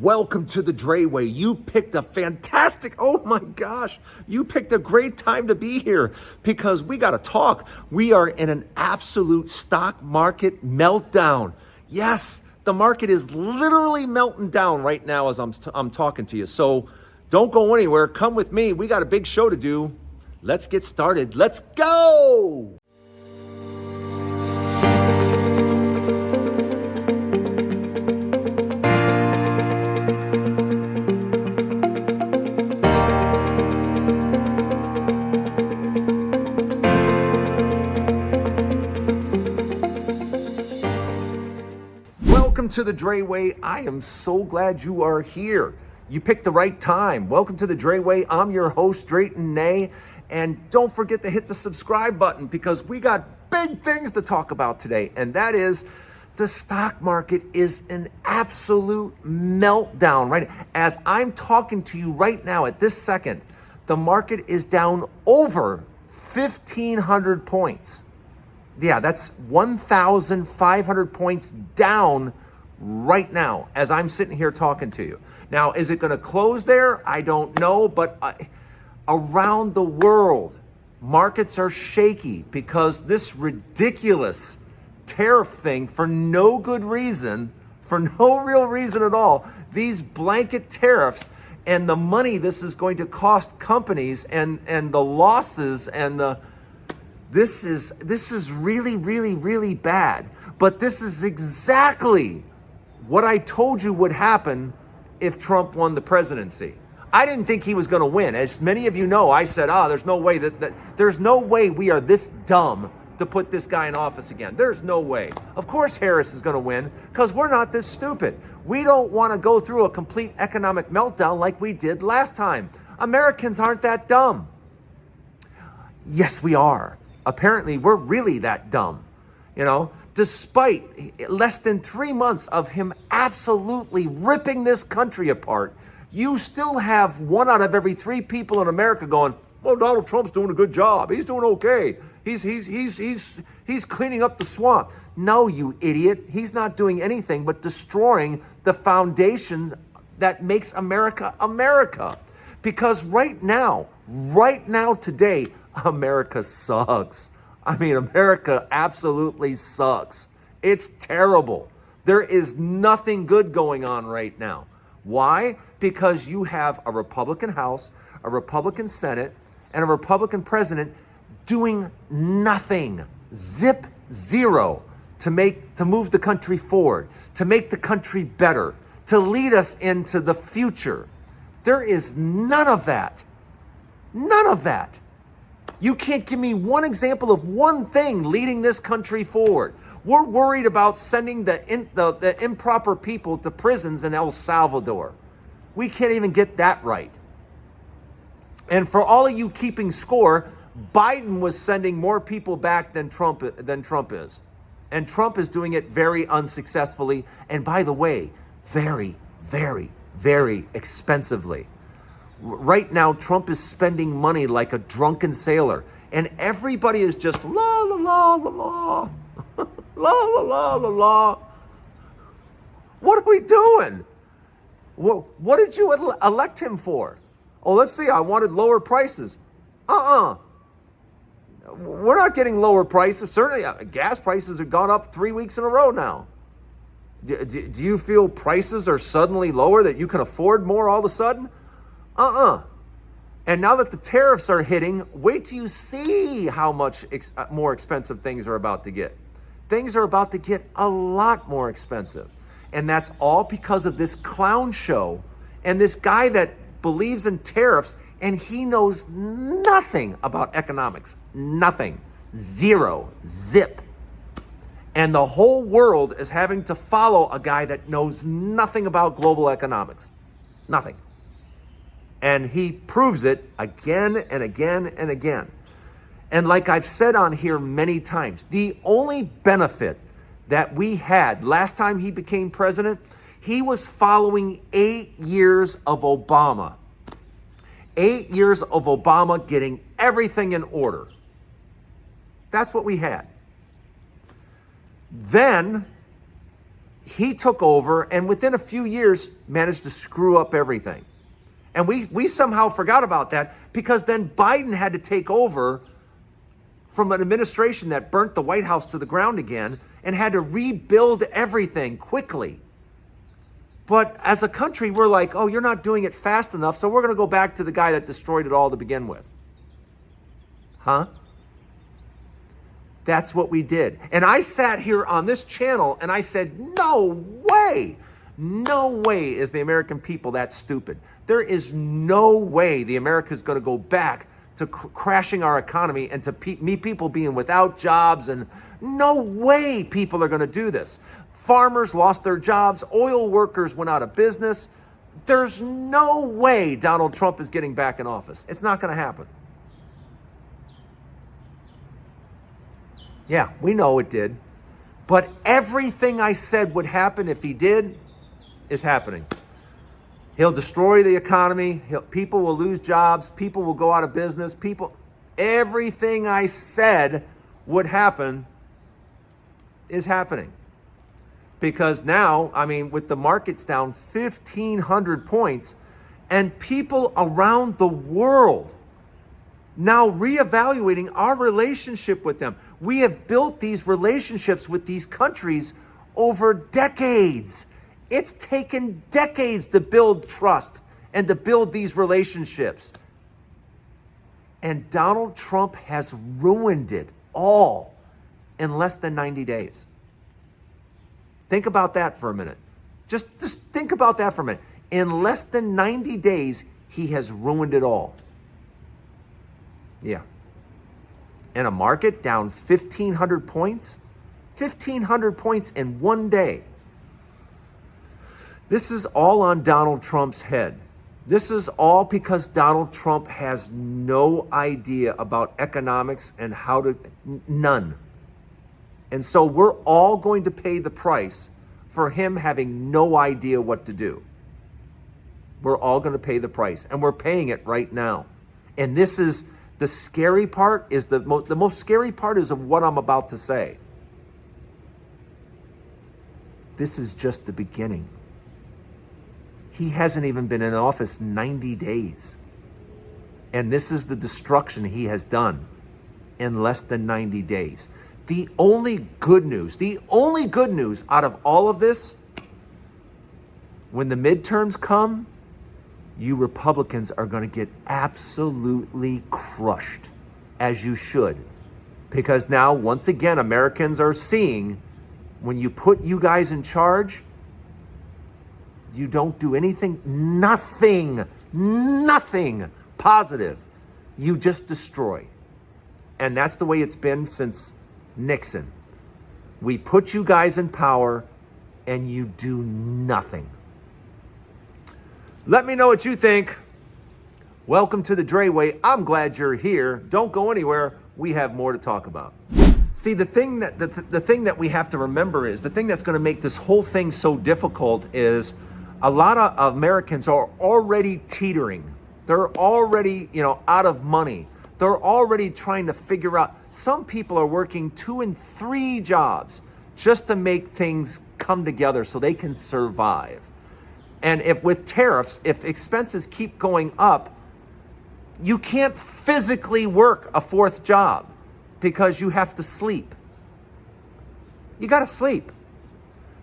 Welcome to the Dre Way. You picked a fantastic, oh my gosh, you picked a great time to be here because we got to talk. We are in an absolute stock market meltdown. Yes, the market is literally melting down right now as I'm talking to you. So don't go anywhere. Come with me. We got a big show to do. Let's get started. Let's go. Welcome to the Dre Way. I am so glad you are here. You picked the right time. Welcome to the Dre Way. I'm your host, Drayton Nay. And don't forget to hit the subscribe button because we got big things to talk about today. And that is the stock market is an absolute meltdown, right? As I'm talking to you right now at this second, the market is down over 1,500 points. Yeah, that's 1,500 points down right now as I'm sitting here talking to you. Now, is it going to close there? I don't know, but around the world, markets are shaky because this ridiculous tariff thing for no good reason, for no real reason at all, these blanket tariffs and the money this is going to cost companies and the losses and the This is really, really, really bad. But this is exactly what I told you would happen if Trump won the presidency. I didn't think he was going to win. As many of you know, I said, there's no way there's no way we are this dumb to put this guy in office again. There's no way. Of course Harris is going to win because we're not this stupid. We don't want to go through a complete economic meltdown like we did last time. Americans aren't that dumb. Yes, we are. Apparently, we're really that dumb, despite less than 3 months of him absolutely ripping this country apart, you still have 1 out of every 3 people in America going, well, Donald Trump's doing a good job. He's doing okay. He's cleaning up the swamp. No, you idiot. He's not doing anything but destroying the foundations that makes America America. Because right now, today, America sucks. I mean, America absolutely sucks. It's terrible. There is nothing good going on right now. Why? Because you have a Republican House, a Republican Senate, and a Republican president doing nothing. Zip zero to move the country forward, to make the country better, to lead us into the future. There is none of that. None of that. You can't give me one example of one thing leading this country forward. We're worried about sending the improper people to prisons in El Salvador. We can't even get that right. And for all of you keeping score, Biden was sending more people back than Trump is. And Trump is doing it very unsuccessfully. And by the way, very, very, very expensively. Right now, Trump is spending money like a drunken sailor, and everybody is just la la la la la, la la la la la. What are we doing? What did you elect him for? Oh, let's see. I wanted lower prices. We're not getting lower prices. Certainly, gas prices have gone up 3 weeks in a row now. Do you feel prices are suddenly lower that you can afford more all of a sudden? And now that the tariffs are hitting, wait till you see how much more expensive things are about to get. Things are about to get a lot more expensive. And that's all because of this clown show and this guy that believes in tariffs and he knows nothing about economics. Nothing. Zero. Zip. And the whole world is having to follow a guy that knows nothing about global economics. Nothing. And he proves it again and again and again. And like I've said on here many times, the only benefit that we had last time he became president, he was following 8 years of Obama. 8 years of Obama getting everything in order. That's what we had. Then he took over and within a few years managed to screw up everything. And we somehow forgot about that because then Biden had to take over from an administration that burnt the White House to the ground again and had to rebuild everything quickly. But as a country, we're like, oh, you're not doing it fast enough, so we're going to go back to the guy that destroyed it all to begin with. Huh? That's what we did. And I sat here on this channel and I said, no way. No way is the American people that stupid. There is no way the America is going to go back to crashing our economy and to people being without jobs. And no way people are going to do this. Farmers lost their jobs. Oil workers went out of business. There's no way Donald Trump is getting back in office. It's not going to happen. Yeah, we know it did. But everything I said would happen if he did is happening. He'll destroy the economy. People will lose jobs. People will go out of business. Everything I said would happen is happening. Because now, I mean, with the markets down 1,500 points and people around the world now reevaluating our relationship with them. We have built these relationships with these countries over decades. It's taken decades to build trust and to build these relationships. And Donald Trump has ruined it all in less than 90 days. Think about that for a minute. Just think about that for a minute. In less than 90 days, he has ruined it all. Yeah. And a market down 1,500 points? 1,500 points in one day. This is all on Donald Trump's head. This is all because Donald Trump has no idea about economics and none. And so we're all going to pay the price for him having no idea what to do. We're all going to pay the price, and we're paying it right now. And this is the scary part. Is the most scary part is of what I'm about to say. This is just the beginning. He hasn't even been in office 90 days. And this is the destruction he has done in less than 90 days. The only good news out of all of this, when the midterms come, you Republicans are going to get absolutely crushed, as you should. Because now, once again, Americans are seeing when you put you guys in charge, you don't do anything, nothing positive. You just destroy. And that's the way it's been since Nixon. We put you guys in power and you do nothing. Let me know what you think. Welcome to the Dre Way. I'm glad you're here. Don't go anywhere. We have more to talk about. See, the thing that we have to remember is the thing that's going to make this whole thing so difficult is a lot of Americans are already teetering. They're already, out of money. They're already trying to figure out. Some people are working 2 and 3 jobs just to make things come together so they can survive. And if with tariffs, if expenses keep going up, you can't physically work a 4th job because you have to sleep. You got to sleep.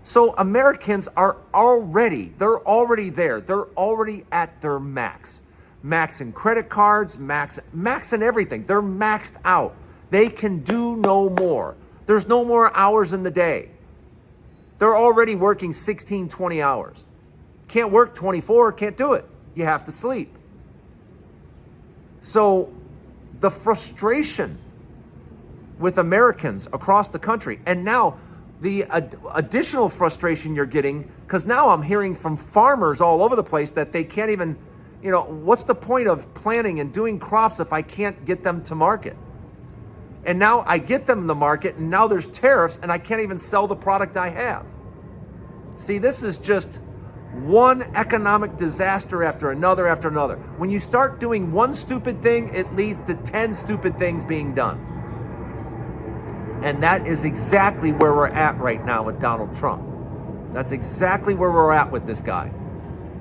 So Americans are already there. They're already at their max. Max in credit cards, max in everything. They're maxed out. They can do no more. There's no more hours in the day. They're already working 16, 20 hours. Can't work 24, can't do it. You have to sleep. So the frustration with Americans across the country, and now the additional frustration you're getting, because now I'm hearing from farmers all over the place that they can't even, what's the point of planting and doing crops if I can't get them to market? And now I get them in the market, and now there's tariffs, and I can't even sell the product I have. See, this is just one economic disaster after another after another. When you start doing one stupid thing, it leads to 10 stupid things being done. And that is exactly where we're at right now with Donald Trump. That's exactly where we're at with this guy.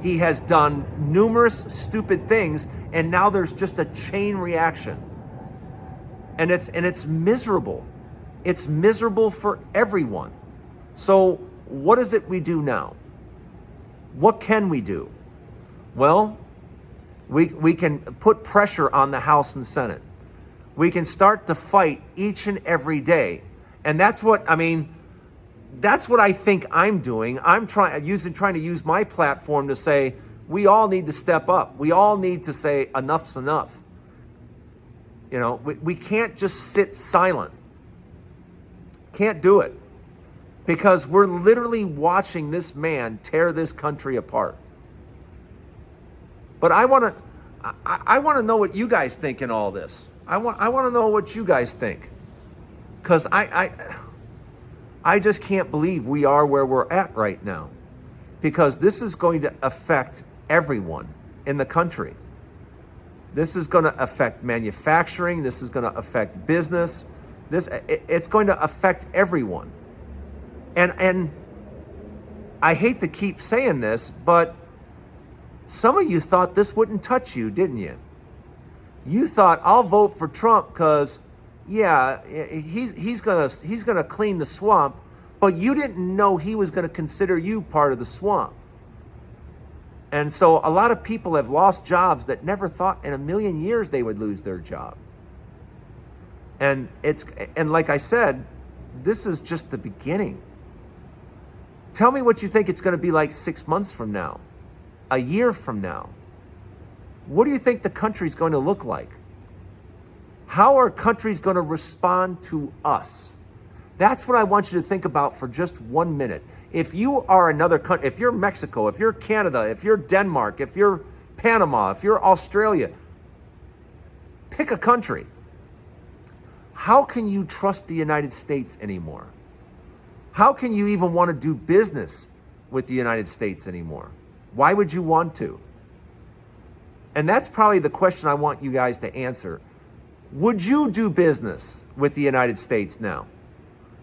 He has done numerous stupid things, and now there's just a chain reaction. And it's miserable. It's miserable for everyone. So what is it we do now? What can we do? Well, we can put pressure on the House and Senate. We can start to fight each and every day. And that's what I think I'm doing. I'm trying to use my platform to say we all need to step up. We all need to say enough's enough. You know, we can't just sit silent. Can't do it. Because we're literally watching this man tear this country apart. But I want to know what you guys think in all this. I want to know what you guys think. Because I just can't believe we are where we're at right now. Because this is going to affect everyone in the country. This is going to affect manufacturing. This is going to affect business. It's going to affect everyone. And I hate to keep saying this, but some of you thought this wouldn't touch you, didn't you? You thought, I'll vote for Trump because, yeah, he's gonna clean the swamp, but you didn't know he was gonna consider you part of the swamp. And so a lot of people have lost jobs that never thought in a million years they would lose their job. And like I said, this is just the beginning. Tell me what you think it's going to be like 6 months from now, a year from now. What do you think the country's going to look like? How are countries going to respond to us? That's what I want you to think about for just 1 minute. If you are another country, if you're Mexico, if you're Canada, if you're Denmark, if you're Panama, if you're Australia, pick a country. How can you trust the United States anymore? How can you even want to do business with the United States anymore? Why would you want to? And that's probably the question I want you guys to answer. Would you do business with the United States now?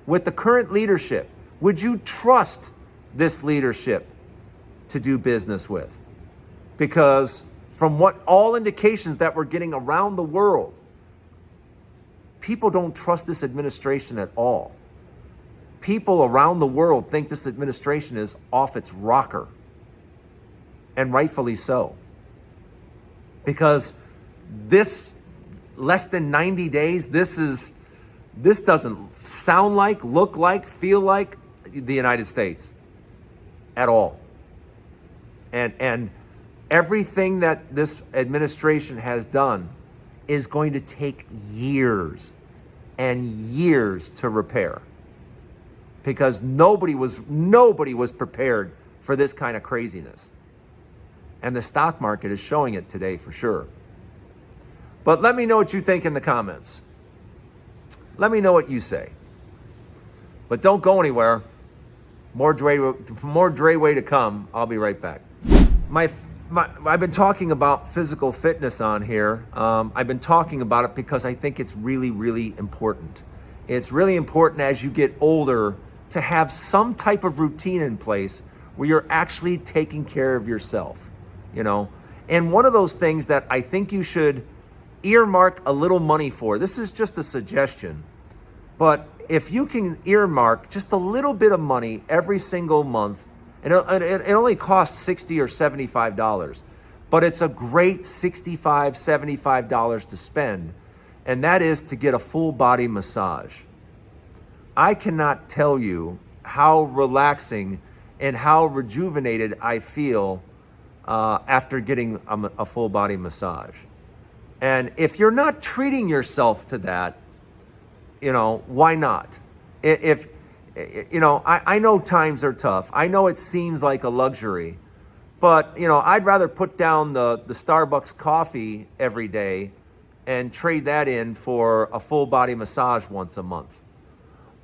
With the current leadership, would you trust this leadership to do business with? Because from what all indications that we're getting around the world, people don't trust this administration at all. People around the world think this administration is off its rocker. And rightfully so. Because this less than 90 days, this doesn't sound like, look like, feel like the United States at all. And everything that this administration has done is going to take years and years to repair. Because nobody was prepared for this kind of craziness. And the stock market is showing it today for sure. But let me know what you think in the comments. Let me know what you say. But don't go anywhere. More Dre way to come. I'll be right back. I've been talking about physical fitness on here. I've been talking about it because I think it's really, really important. It's really important as you get older to have some type of routine in place where you're actually taking care of yourself, you know? And one of those things that I think you should earmark a little money for, this is just a suggestion, but if you can earmark just a little bit of money every single month, and it only costs $60 or $75, but it's a great $65, $75 to spend, and that is to get a full body massage. I cannot tell you how relaxing and how rejuvenated I feel after getting a full body massage. And if you're not treating yourself to that, you know, why not? If you know, I know times are tough. I know it seems like a luxury, but you know, I'd rather put down the Starbucks coffee every day and trade that in for a full body massage once a month.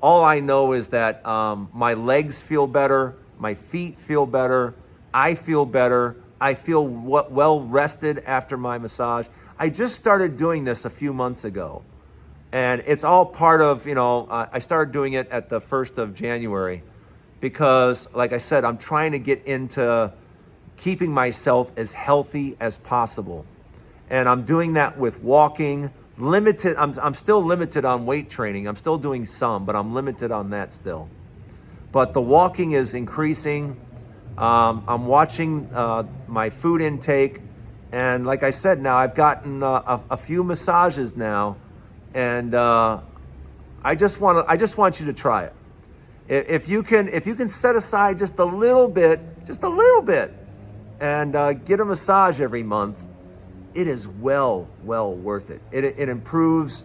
All I know is that my legs feel better, my feet feel better, I feel better, I feel well rested after my massage. I just started doing this a few months ago, and it's all part of, you know, I started doing it at the 1st of January, because, like I said, I'm trying to get into keeping myself as healthy as possible. And I'm doing that with walking, limited. I'm still limited on weight training. I'm still doing some, but I'm limited on that still. But the walking is increasing. I'm watching my food intake. And like I said, now I've gotten a few massages now. And I just want you to try it. If you can set aside just a little bit, and get a massage every month, it is well worth it. It improves.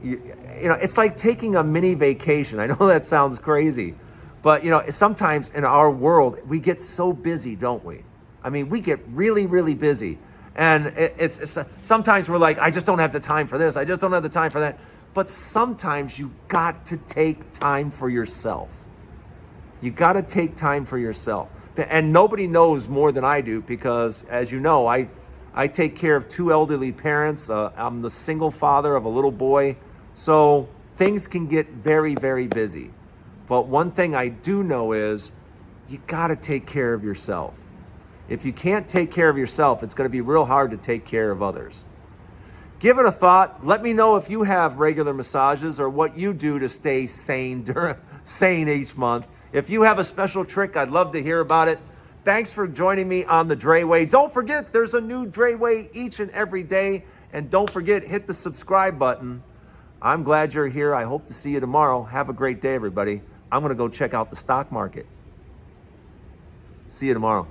You know, it's like taking a mini vacation. I know that sounds crazy, but you know, sometimes in our world we get so busy, don't we? I mean, we get really busy, and it's sometimes we're like, I just don't have the time for this. I just don't have the time for that. But sometimes you got to take time for yourself. You got to take time for yourself. And nobody knows more than I do because, as you know, I take care of two elderly parents. I'm the single father of a little boy. So things can get very busy. But one thing I do know is you got to take care of yourself. If you can't take care of yourself, it's going to be real hard to take care of others. Give it a thought. Let me know if you have regular massages or what you do to stay sane each month. If you have a special trick, I'd love to hear about it. Thanks for joining me on the Dre Way. Don't forget, there's a new Dre Way each and every day. And don't forget, hit the subscribe button. I'm glad you're here. I hope to see you tomorrow. Have a great day, everybody. I'm going to go check out the stock market. See you tomorrow.